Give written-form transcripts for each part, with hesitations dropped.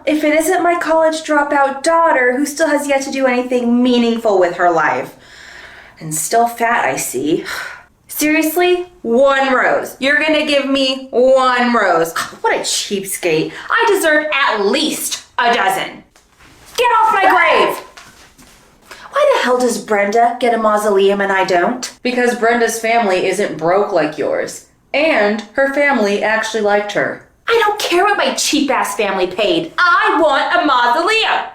If it isn't my college dropout daughter who still has yet to do anything meaningful with her life. And still fat, I see. Seriously? 1 rose. You're gonna give me 1 rose. What a cheapskate. I deserve at least a dozen. Get off my grave! Why the hell does Brenda get a mausoleum and I don't? Because Brenda's family isn't broke like yours. And her family actually liked her. I don't care what my cheap-ass family paid. I want a mausoleum!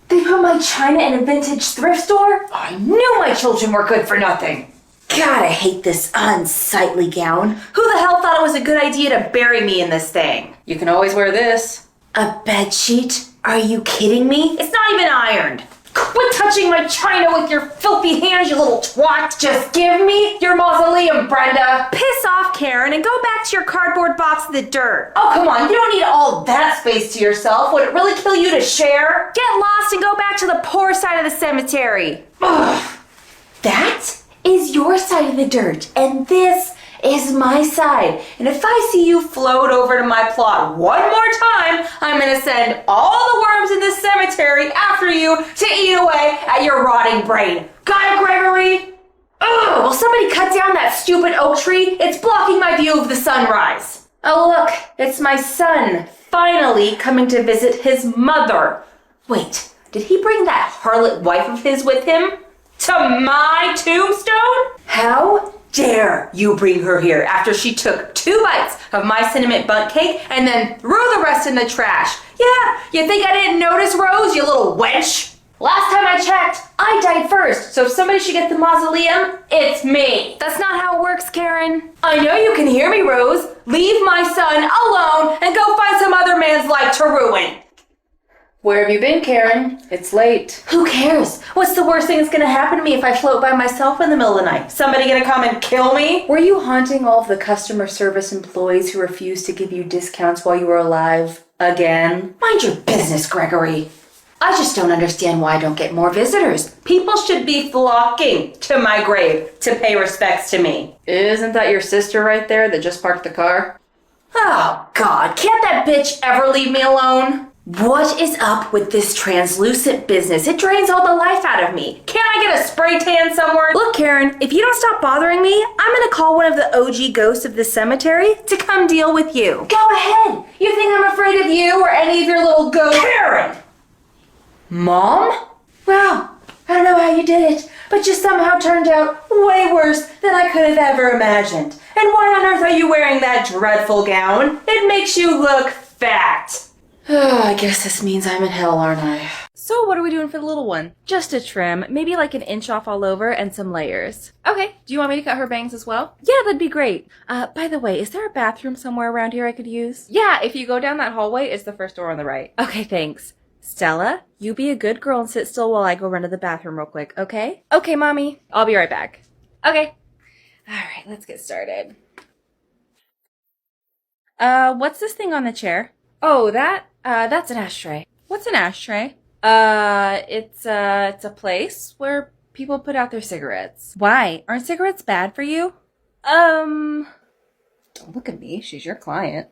They put my china in a vintage thrift store? I knew my children were good for nothing. God, I hate this unsightly gown. Who the hell thought it was a good idea to bury me in this thing? You can always wear this. A bedsheet? Are you kidding me? It's not even ironed. Quit touching my china with your filthy hands, you little twat. Just give me your mausoleum, Brenda. Piss off, Karen, and go back to your cardboard box in the dirt. Oh, come on, you don't need all that space to yourself. Would it really kill you to share? Get lost and go back to the poor side of the cemetery. Ugh. That is your side of the dirt, and this is my side. And if I see you float over to my plot one more time, I'm gonna send all the worms in this cemetery after you to eat away at your rotting brain. Got it, Gregory? Ugh, will somebody cut down that stupid oak tree? It's blocking my view of the sunrise. Oh look, it's my son, finally coming to visit his mother. Wait, did he bring that harlot wife of his with him? To my tombstone? How dare you bring her here after she took 2 bites of my cinnamon bundt cake and then threw the rest in the trash? Yeah, you think I didn't notice, Rose, you little wench? Last time I checked, I died first, so if somebody should get the mausoleum, it's me. That's not how it works, Karen. I know you can hear me, Rose. Leave my son alone and go find some other man's life to ruin. Where have you been, Karen? It's late. Who cares? What's the worst thing that's gonna happen to me if I float by myself in the middle of the night? Somebody gonna come and kill me? Were you haunting all of the customer service employees who refused to give you discounts while you were alive again? Mind your business, Gregory. I just don't understand why I don't get more visitors. People should be flocking to my grave to pay respects to me. Isn't that your sister right there that just parked the car? Oh, God, can't that bitch ever leave me alone? What is up with this translucent business? It drains all the life out of me. Can't I get a spray tan somewhere? Look, Karen, if you don't stop bothering me, I'm gonna call one of the OG ghosts of the cemetery to come deal with you. Go ahead. You think I'm afraid of you or any of your little ghosts? Karen! Mom? Well, I don't know how you did it, but you somehow turned out way worse than I could have ever imagined. And why on earth are you wearing that dreadful gown? It makes you look fat. I guess this means I'm in hell, aren't I? So what are we doing for the little one? Just a trim, maybe like an inch off all over and some layers. Okay, do you want me to cut her bangs as well? Yeah, that'd be great. By the way, is there a bathroom somewhere around here I could use? Yeah, if you go down that hallway, it's the first door on the right. Okay, thanks. Stella, you be a good girl and sit still while I go run to the bathroom real quick, okay? Okay, Mommy. I'll be right back. Okay. Alright, let's get started. What's this thing on the chair? Oh, that's an ashtray. What's an ashtray? It's a place where people put out their cigarettes. Why? Aren't cigarettes bad for you? Don't look at me. She's your client.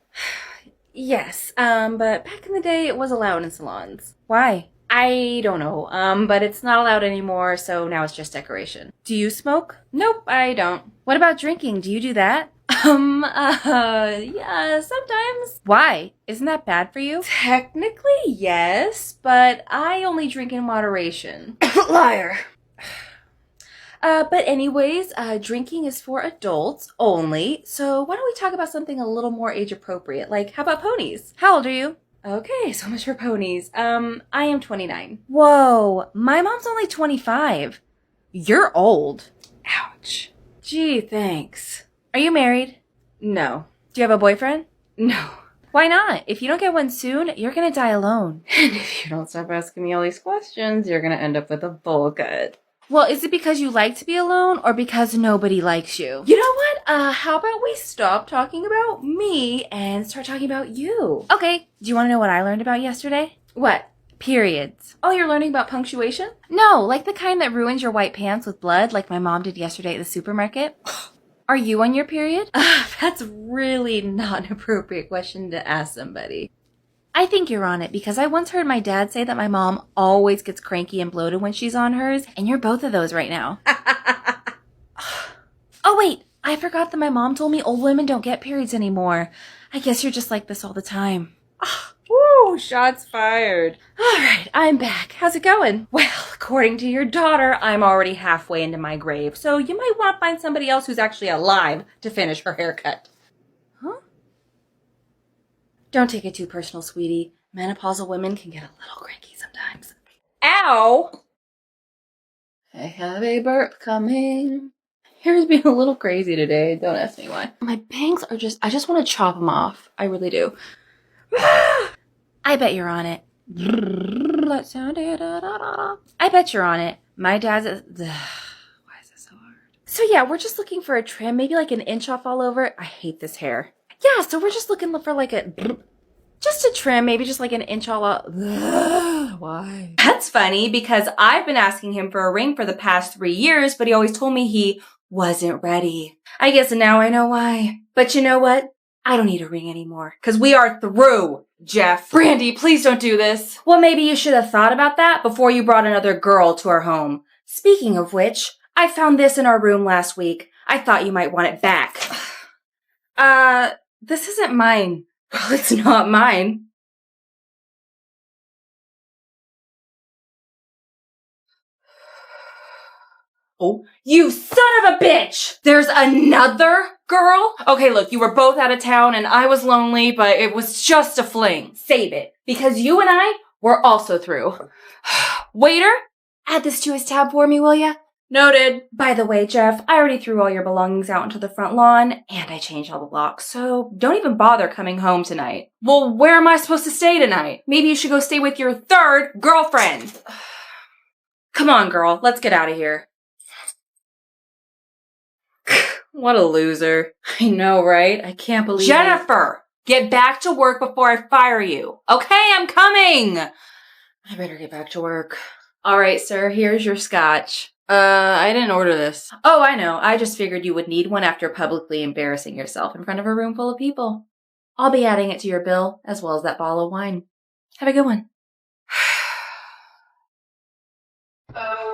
Yes, but back in the day it was allowed in salons. Why? I don't know, but it's not allowed anymore, so now it's just decoration. Do you smoke? Nope, I don't. What about drinking? Do you do that? Yeah, sometimes. Why? Isn't that bad for you? Technically, yes, but I only drink in moderation. Liar. But anyways, drinking is for adults only, so why don't we talk about something a little more age appropriate, like how about ponies? How old are you? Okay, so much for ponies. I am 29. Whoa, my mom's only 25. You're old. Ouch. Gee, thanks. Are you married? No. Do you have a boyfriend? No. Why not? If you don't get one soon, you're gonna die alone. And if you don't stop asking me all these questions, you're gonna end up with a bowl cut. Well, is it because you like to be alone or because nobody likes you? You know what? How about we stop talking about me and start talking about you? Okay. Do you want to know what I learned about yesterday? What? Periods. Oh, you're learning about punctuation? No, like the kind that ruins your white pants with blood like my mom did yesterday at the supermarket. Are you on your period? That's really not an appropriate question to ask somebody. I think you're on it because I once heard my dad say that my mom always gets cranky and bloated when she's on hers, and you're both of those right now. Oh wait, I forgot that my mom told me old women don't get periods anymore. I guess you're just like this all the time. Woo, shots fired. All right, I'm back. How's it going? Well, according to your daughter, I'm already halfway into my grave, so you might want to find somebody else who's actually alive to finish her haircut. Huh? Don't take it too personal, sweetie. Menopausal women can get a little cranky sometimes. Ow! I have a burp coming. Hair's being a little crazy today. Don't ask me why. My bangs are I just want to chop them off. I really do. I bet you're on it. That sounded. I bet you're on it. My dad's. Why is this so hard? So yeah, we're just looking for a trim, maybe like an inch off all over. I hate this hair. Yeah, so we're just looking for like just a trim, maybe just like an inch all out. Why? That's funny because I've been asking him for a ring for the past 3 years, but he always told me he wasn't ready. I guess now I know why. But you know what? I don't need a ring anymore because we are through, Jeff. Brandy, please don't do this. Well, maybe you should have thought about that before you brought another girl to our home. Speaking of which, I found this in our room last week. I thought you might want it back. This isn't mine. Well, it's not mine. Oh, you son of a bitch! There's another girl? Okay, look, you were both out of town and I was lonely, but it was just a fling. Save it. Because you and I were also through. Waiter, add this to his tab for me, will ya? Noted. By the way, Jeff, I already threw all your belongings out into the front lawn, and I changed all the locks, so don't even bother coming home tonight. Well, where am I supposed to stay tonight? Maybe you should go stay with your third girlfriend. Come on, girl, let's get out of here. What a loser. I know, right? I can't believe Jennifer, get back to work before I fire you. Okay, I'm coming. I better get back to work. All right, sir, here's your scotch. I didn't order this. Oh, I know. I just figured you would need one after publicly embarrassing yourself in front of a room full of people. I'll be adding it to your bill, as well as that bottle of wine. Have a good one.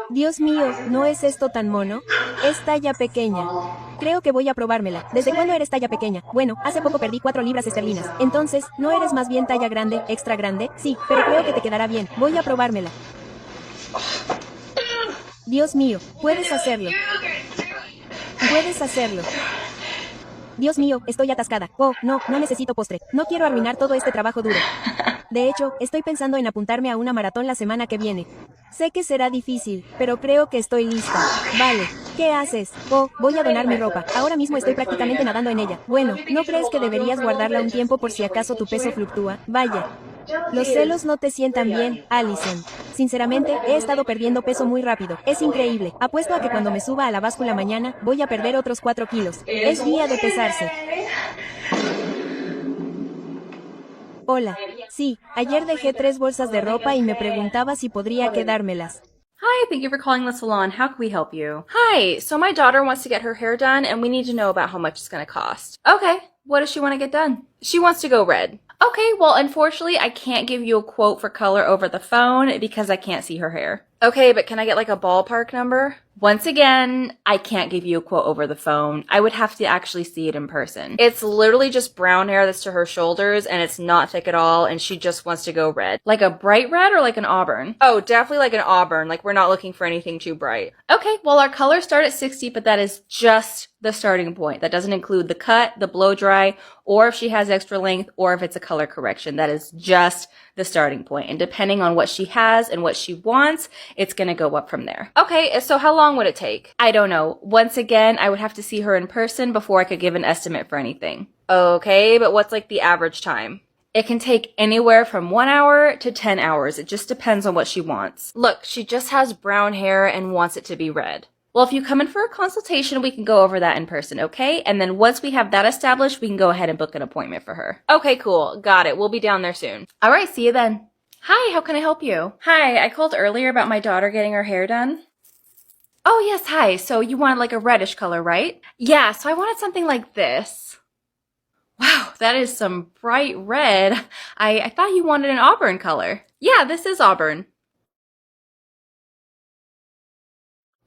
Dios mío, ¿no es esto tan mono? Es talla pequeña. Creo que voy a probármela. ¿Desde cuándo eres talla pequeña? Bueno, hace poco perdí 4 libras esterlinas. Entonces, ¿no eres más bien talla grande, extra grande? Sí, pero creo que te quedará bien. Voy a probármela. Dios mío, puedes hacerlo. Puedes hacerlo. Dios mío, estoy atascada. Oh, no necesito postre. No quiero arruinar todo este trabajo duro. De hecho, estoy pensando en apuntarme a una maratón la semana que viene. Sé que será difícil, pero creo que estoy lista. Vale, ¿qué haces? Oh, voy a donar mi ropa. Ahora mismo estoy prácticamente nadando en ella. Bueno, ¿no crees que deberías guardarla un tiempo por si acaso tu peso fluctúa? Vaya. Los celos no te sientan bien, Allison. Sinceramente, he estado perdiendo peso muy rápido. Es increíble. Apuesto a que cuando me suba a la báscula mañana, voy a perder otros 4 kilos. Es día de pesarse. Hola. Sí, ayer dejé 3 bolsas de ropa y me preguntaba si podría quedármelas. Hi, thank you for calling the salon. How can we help you? Hi, so my daughter wants to get her hair done and we need to know about how much it's going to cost. Okay, what does she want to get done? She wants to go red. Okay, well, unfortunately, I can't give you a quote for color over the phone because I can't see her hair. Okay, but can I get like a ballpark number? Once again, I can't give you a quote over the phone. I would have to actually see it in person. It's literally just brown hair that's to her shoulders and it's not thick at all and she just wants to go red. Like a bright red or like an auburn? Oh, definitely like an auburn. Like we're not looking for anything too bright. Okay, well our colors start at 60, but that is just the starting point. That doesn't include the cut, the blow dry, or if she has extra length, or if it's a color correction. That is just the starting point. And depending on what she has and what she wants, it's gonna go up from there. Okay, so how long would it take? I don't know. Once again, I would have to see her in person before I could give an estimate for anything. Okay, but what's like the average time? It can take anywhere from 1 hour to 10 hours. It just depends on what she wants. Look, she just has brown hair and wants it to be red. Well, if you come in for a consultation, we can go over that in person, okay? And then once we have that established, we can go ahead and book an appointment for her. Okay, cool. Got it. We'll be down there soon. All right, see you then. Hi, how can I help you? Hi, I called earlier about my daughter getting her hair done. Oh yes, hi. So you wanted like a reddish color, right? Yeah, so I wanted something like this. Wow, that is some bright red. I thought you wanted an auburn color. Yeah, this is auburn.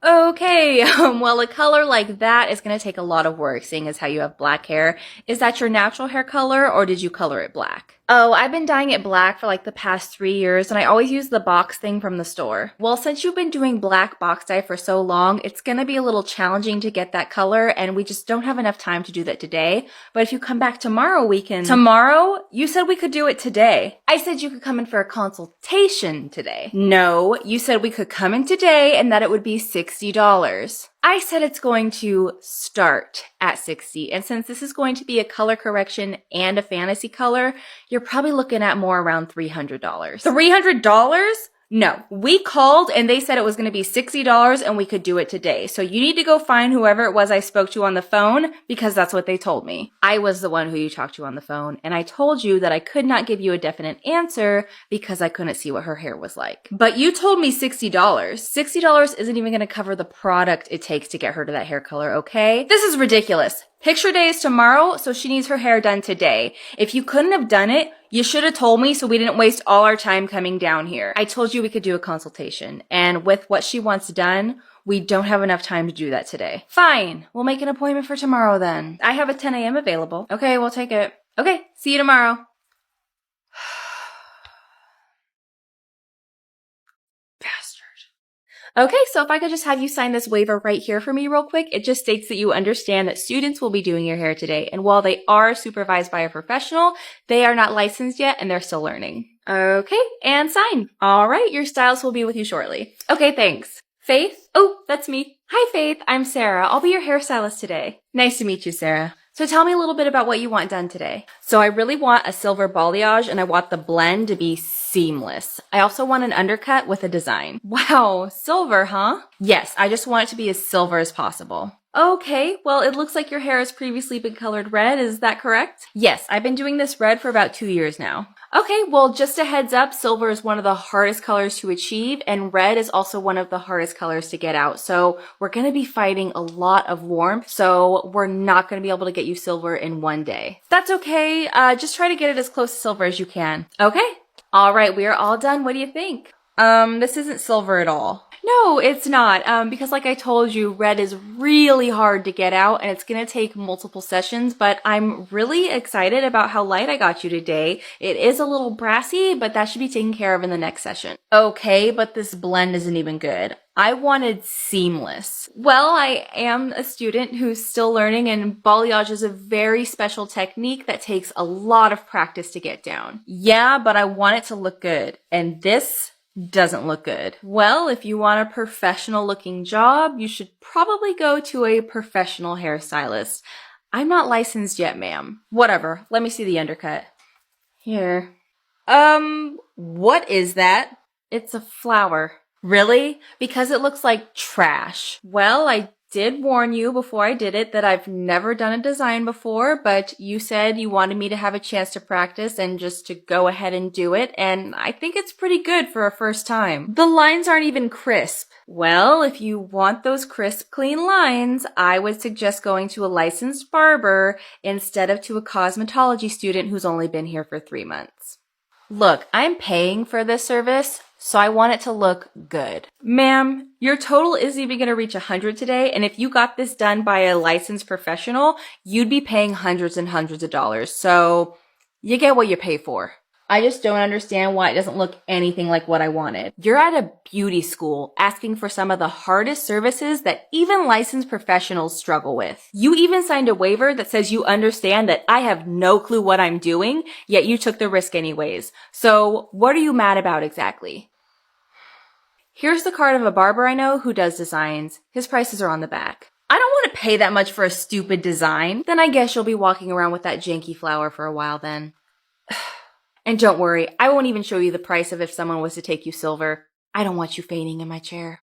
Okay, well, a color like that is going to take a lot of work, seeing as how you have black hair. Is that your natural hair color, or did you color it black? Oh, I've been dyeing it black for like the past 3 years, and I always use the box thing from the store. Well, since you've been doing black box dye for so long, it's going to be a little challenging to get that color, and we just don't have enough time to do that today. But if you come back tomorrow, we can... Tomorrow? You said we could do it today. I said you could come in for a consultation today. No, you said we could come in today and that it would be $60. I said it's going to start at $60, and since this is going to be a color correction and a fantasy color, you're probably looking at more around $300. $300? No, we called and they said it was going to be $60 and we could do it today. So you need to go find whoever it was I spoke to on the phone, because that's what they told me. I was the one who you talked to on the phone, and I told you that I could not give you a definite answer because I couldn't see what her hair was like. But you told me $60. $60 isn't even going to cover the product it takes to get her to that hair color, okay? This is ridiculous. Picture day is tomorrow, so she needs her hair done today. If you couldn't have done it, you should have told me so we didn't waste all our time coming down here. I told you we could do a consultation, and with what she wants done, we don't have enough time to do that today. Fine, we'll make an appointment for tomorrow then. I have a 10 a.m. available. Okay, we'll take it. Okay, see you tomorrow. Okay, so if I could just have you sign this waiver right here for me real quick. It just states that you understand that students will be doing your hair today, and while they are supervised by a professional, they are not licensed yet and they're still learning. Okay, and sign. All right, your stylist will be with you shortly. Okay, thanks. Faith? Oh, that's me. Hi, Faith. I'm Sarah. I'll be your hairstylist today. Nice to meet you, Sarah. So tell me a little bit about what you want done today. So I really want a silver balayage, and I want the blend to be seamless. I also want an undercut with a design. Wow, silver, huh? Yes, I just want it to be as silver as possible. Okay, well, it looks like your hair has previously been colored red, is that correct? Yes, I've been doing this red for about 2 years now. Okay, well, just a heads up, silver is one of the hardest colors to achieve, and red is also one of the hardest colors to get out. So we're going to be fighting a lot of warmth, so we're not going to be able to get you silver in one day. That's okay, just try to get it as close to silver as you can. Okay? All right, we are all done. What do you think? This isn't silver at all. No, it's not, because like I told you, red is really hard to get out and it's gonna take multiple sessions, but I'm really excited about how light I got you today. It is a little brassy, but that should be taken care of in the next session. Okay, but this blend isn't even good. I wanted seamless. Well, I am a student who's still learning, and balayage is a very special technique that takes a lot of practice to get down. Yeah, but I want it to look good, and this doesn't look good. Well, if you want a professional looking job, you should probably go to a professional hairstylist. I'm not licensed yet, ma'am. Whatever, let me see the undercut. Here. What is that? It's a flower. Really? Because it looks like trash. Well, I did warn you before I did it that I've never done a design before, but you said you wanted me to have a chance to practice and just to go ahead and do it, and I think it's pretty good for a first time. The lines aren't even crisp. Well, if you want those crisp, clean lines, I would suggest going to a licensed barber instead of to a cosmetology student who's only been here for 3 months. Look, I'm paying for this service, so I want it to look good. Ma'am, your total isn't even going to reach 100 today, and if you got this done by a licensed professional, you'd be paying hundreds and hundreds of dollars, so you get what you pay for. I just don't understand why it doesn't look anything like what I wanted. You're at a beauty school asking for some of the hardest services that even licensed professionals struggle with. You even signed a waiver that says you understand that I have no clue what I'm doing, yet you took the risk anyways. So what are you mad about exactly? Here's the card of a barber I know who does designs. His prices are on the back. I don't want to pay that much for a stupid design. Then I guess you'll be walking around with that janky flower for a while then. And don't worry, I won't even show you the price of if someone was to take you silver. I don't want you fainting in my chair.